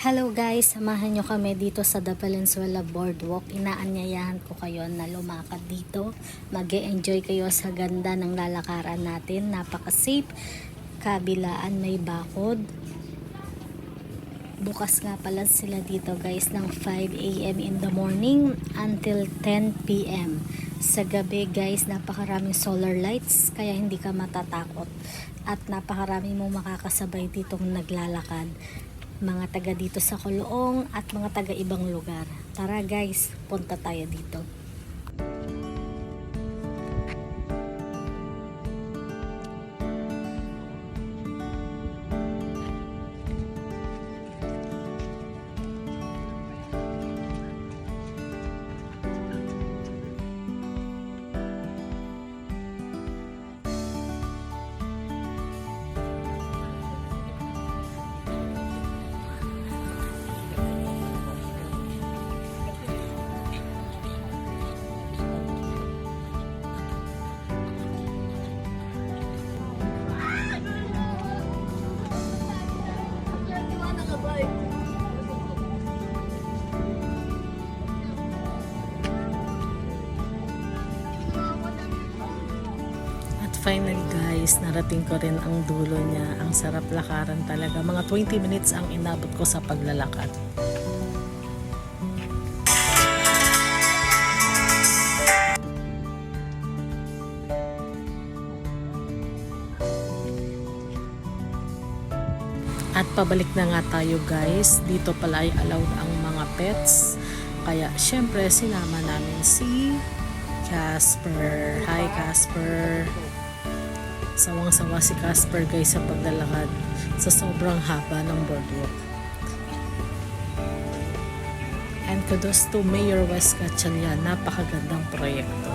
Hello guys, samahan nyo kami dito sa The Valenzuela Boardwalk. Inaanyayahan ko kayo na lumakad dito. Mag-e-enjoy kayo sa ganda ng lalakaran natin. Napaka-safe. Kabilaan may bakod. Bukas nga pala sila dito guys ng 5 AM in the morning until 10 PM. Sa gabi guys, napakaraming solar lights kaya hindi ka matatakot. At napakaraming mong makakasabay ditong naglalakad. Mga taga dito sa Coloong at mga taga ibang lugar. Tara guys, punta tayo dito. Finally guys, narating ko rin ang dulo niya. Ang sarap lakaran talaga. Mga 20 minutes ang inabot ko sa paglalakad. At pabalik na nga tayo guys. Dito pala ay allowed ang mga pets. Kaya syempre sinama namin si Casper. Hi Casper. Sawang-sawa si Casper guys sa paglalakad sa sobrang haba ng boardwalk. And kudos to Mayor Wes Gatchalian, napakagandang proyekto.